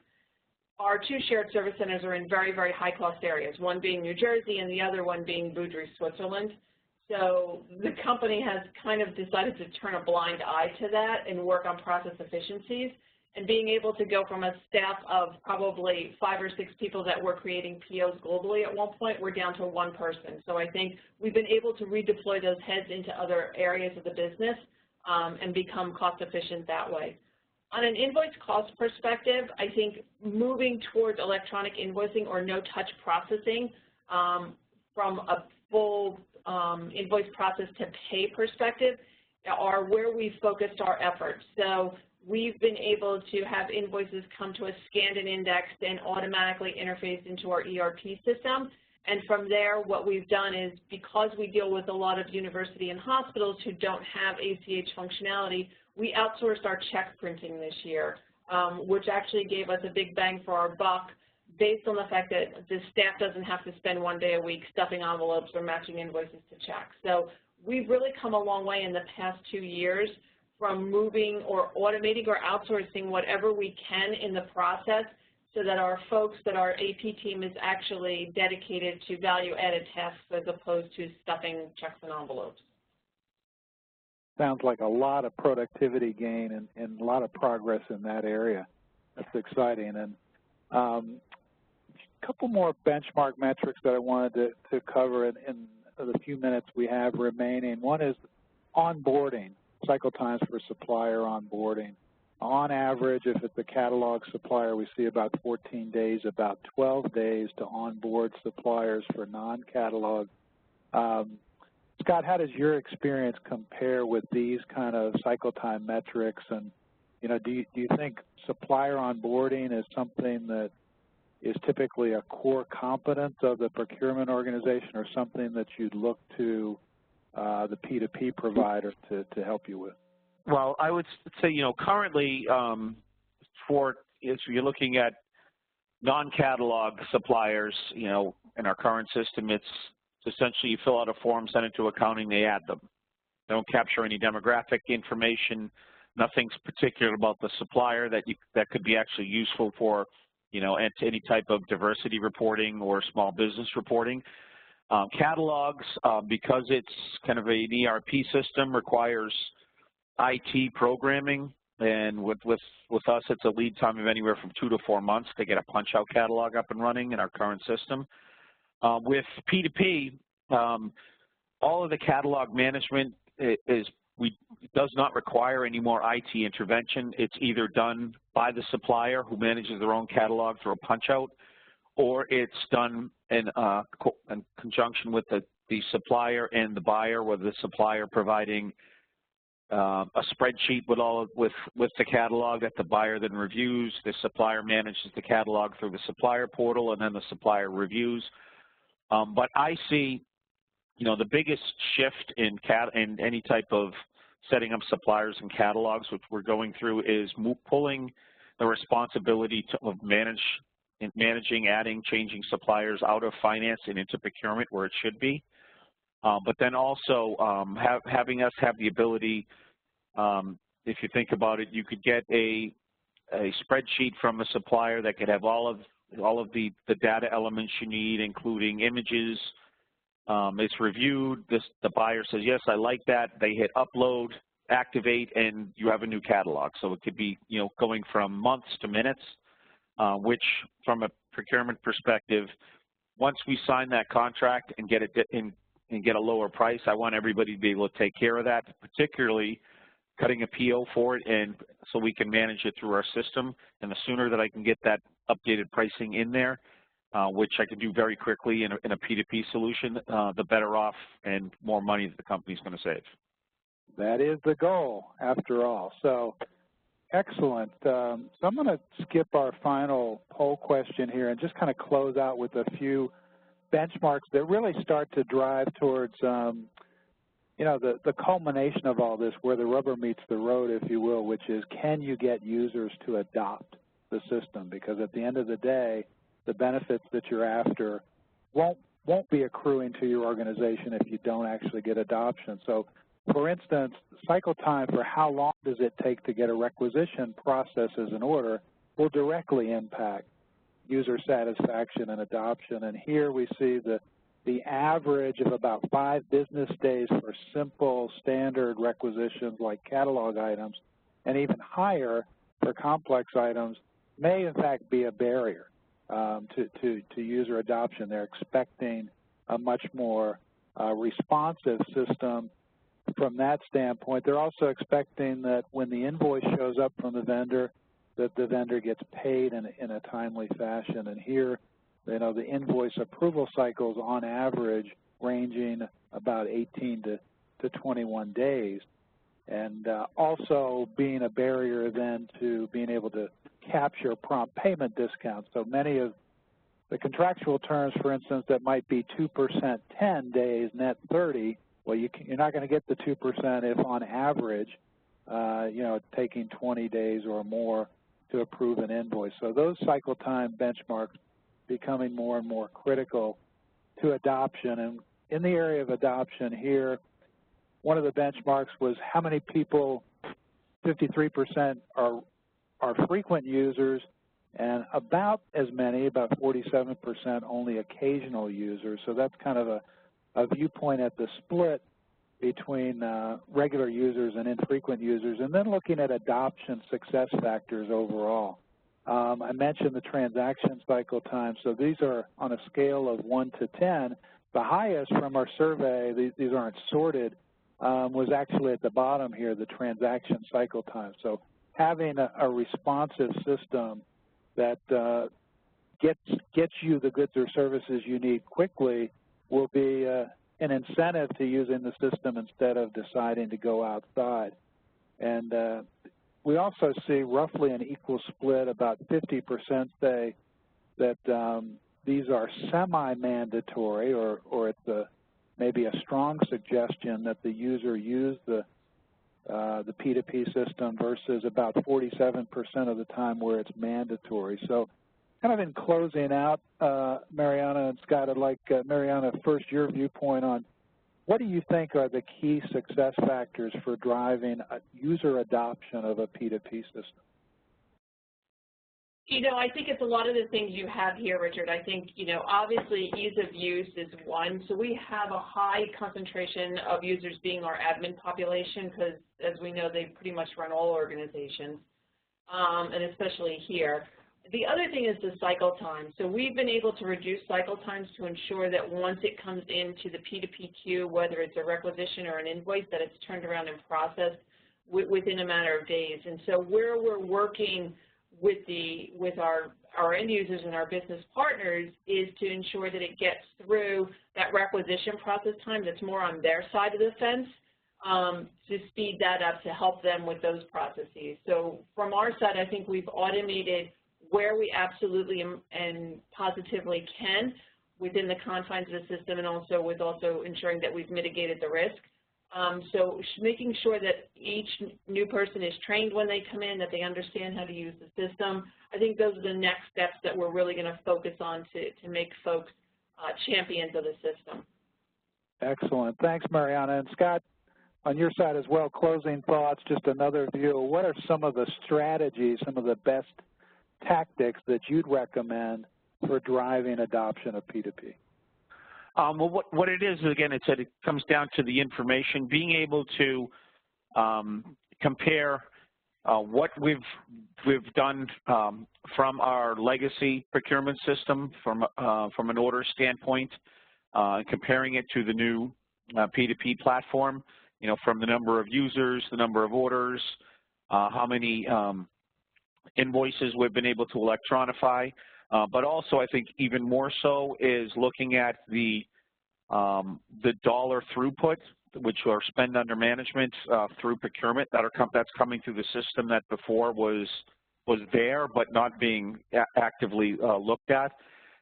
our 2 shared service centers are in very, very high-cost areas, one being New Jersey and the other one being Boudry, Switzerland. So the company has kind of decided to turn a blind eye to that and work on process efficiencies. And being able to go from a staff of probably 5 or 6 people that were creating POs globally at one point, we're down to 1 person. So I think we've been able to redeploy those heads into other areas of the business and become cost efficient that way. On an invoice cost perspective, I think moving towards electronic invoicing or no-touch processing from a full invoice process to pay perspective are where we focused our efforts. So we've been able to have invoices come to us scanned and indexed and automatically interfaced into our ERP system. And from there, what we've done is, because we deal with a lot of university and hospitals who don't have ACH functionality, we outsourced our check printing this year, which actually gave us a big bang for our buck based on the fact that the staff doesn't have to spend 1 day a week stuffing envelopes or matching invoices to checks. So we've really come a long way in the past 2 years from moving or automating or outsourcing whatever we can in the process so that our folks, that our AP team is actually dedicated to value-added tasks as opposed to stuffing checks and envelopes. Sounds like a lot of productivity gain and a lot of progress in that area. That's exciting. And a couple more benchmark metrics that I wanted to cover in the few minutes we have remaining. One is onboarding, cycle times for supplier onboarding. On average, if it's a catalog supplier, we see about 14 days, about 12 days to onboard suppliers for non-catalog. Scott, how does your experience compare with these kind of cycle time metrics? And, you know, do you think supplier onboarding is something that is typically a core competence of the procurement organization, or something that you'd look to the P2P provider to help you with? Well, I would say, you know, currently if you're looking at non-catalog suppliers, you know, in our current system, it's essentially you fill out a form, send it to accounting, they add them. They don't capture any demographic information. Nothing's particular about the supplier that could be actually useful for, you know, any type of diversity reporting or small business reporting. Catalogs, because it's kind of an ERP system, requires IT programming, and with us, it's a lead time of anywhere from 2 to 4 months to get a punch-out catalog up and running in our current system. With P2P, all of the catalog management does not require any more IT intervention. It's either done by the supplier who manages their own catalog through a punch-out, or it's done in conjunction with the the supplier and the buyer, whether the supplier providing a spreadsheet with the catalog that the buyer then reviews. The supplier manages the catalog through the supplier portal, and then the supplier reviews. But I see, the biggest shift in any type of setting up suppliers and catalogs, which we're going through, is pulling the responsibility of managing, adding, changing suppliers out of finance and into procurement where it should be. But then also having us have the ability, if you think about it, you could get a spreadsheet from a supplier that could have all of the data elements you need, including images. It's reviewed. The buyer says, yes, I like that. They hit upload, activate, and you have a new catalog. So it could be, going from months to minutes, which from a procurement perspective, once we sign that contract and get it and get a lower price, I want everybody to be able to take care of that, particularly cutting a PO for it, and so we can manage it through our system. And the sooner that I can get that updated pricing in there, which I can do very quickly in a P2P solution, the better off and more money that the company's going to save. That is the goal, after all. So, excellent. So I'm going to skip our final poll question here and just kind of close out with a few benchmarks that really start to drive towards, the culmination of all this, where the rubber meets the road, if you will, which is, can you get users to adopt the system? Because at the end of the day, the benefits that you're after won't be accruing to your organization if you don't actually get adoption. So, for instance, cycle time for how long does it take to get a requisition processes in order will directly impact user satisfaction and adoption. And here we see the average of about 5 business days for simple standard requisitions like catalog items, and even higher for complex items may in fact be a barrier to user adoption. They're expecting a much more responsive system from that standpoint. They're also expecting that when the invoice shows up from the vendor, that the vendor gets paid in a timely fashion. And here, the invoice approval cycles on average ranging about 18 to 21 days. And also being a barrier then to being able to capture prompt payment discounts. So many of the contractual terms, for instance, that might be 2% 10 days, net 30, well, you're not going to get the 2% if on average, it's taking 20 days or more to approve an invoice. So those cycle time benchmarks becoming more and more critical to adoption. And in the area of adoption here, one of the benchmarks was how many people, 53% are frequent users, and about as many, about 47%, only occasional users. So that's kind of a viewpoint at the split between regular users and infrequent users, and then looking at adoption success factors overall. I mentioned the transaction cycle time, so these are on a scale of 1 to 10. The highest from our survey, these aren't sorted, was actually at the bottom here, the transaction cycle time. So having a responsive system that gets you the goods or services you need quickly will be an incentive to using the system instead of deciding to go outside. And we also see roughly an equal split, about 50% say that these are semi-mandatory, or it's maybe a strong suggestion that the user use the P2P system, versus about 47% of the time where it's mandatory. So kind of in closing out, Mariana and Scott, I'd like, Mariana, first your viewpoint on what do you think are the key success factors for driving user adoption of a P2P system? I think it's a lot of the things you have here, Richard. I think, obviously ease of use is one. So we have a high concentration of users being our admin population because, as we know, they pretty much run all organizations, and especially here. The other thing is the cycle time. So we've been able to reduce cycle times to ensure that once it comes into the P2P queue, whether it's a requisition or an invoice, that it's turned around and processed within a matter of days. And so where we're working with our our end users and our business partners is to ensure that it gets through that requisition process time that's more on their side of the fence, to speed that up to help them with those processes. So from our side, I think we've automated where we absolutely and positively can within the confines of the system, and also with ensuring that we've mitigated the risk. So making sure that each new person is trained when they come in, that they understand how to use the system. I think those are the next steps that we're really going to focus on to make folks champions of the system. Excellent. Thanks, Mariana. And Scott, on your side as well, closing thoughts, just another view. What are some of the strategies, some of the best tactics that you'd recommend for driving adoption of P2P? Well, what it is, again, it comes down to the information, being able to compare what we've done from our legacy procurement system from an order standpoint, comparing it to the new P2P platform, you know, from the number of users, the number of orders, how many invoices we've been able to electronify. But also, I think even more so is looking at the dollar throughput, which are spend under management through procurement that's coming through the system that before was there but not being actively looked at.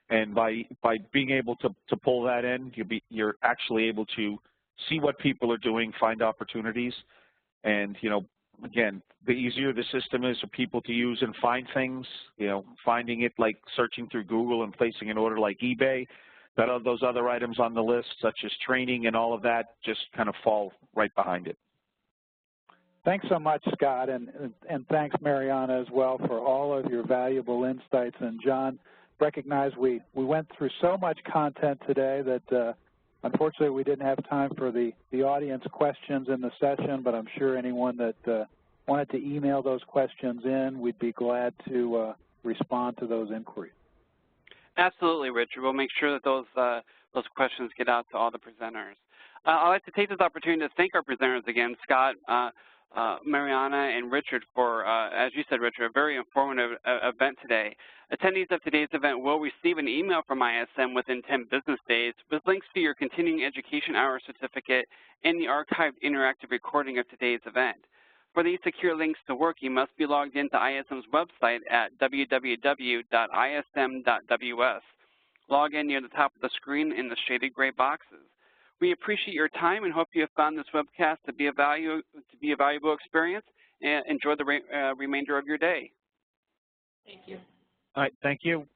And by being able to pull that in, you're actually able to see what people are doing, find opportunities, and you know. Again, the easier the system is for people to use and find things, you know, finding it like searching through Google and placing an order like eBay, those other items on the list, such as training and all of that, just kind of fall right behind it. Thanks so much, Scott, and thanks, Mariana, as well, for all of your valuable insights. And John, recognize we went through so much content today that unfortunately, we didn't have time for the audience questions in the session, but I'm sure anyone that wanted to email those questions in, we'd be glad to respond to those inquiries. Absolutely, Richard. We'll make sure that those questions get out to all the presenters. I'd like to take this opportunity to thank our presenters again, Scott, Mariana, and Richard for, as you said, Richard, a very informative event today. Attendees of today's event will receive an email from ISM within 10 business days with links to your continuing education hour certificate and the archived interactive recording of today's event. For these secure links to work, you must be logged into ISM's website at www.ism.ws. Log in near the top of the screen in the shaded gray boxes. We appreciate your time and hope you have found this webcast to be a valuable experience, and enjoy the remainder of your day. Thank you. All right, thank you.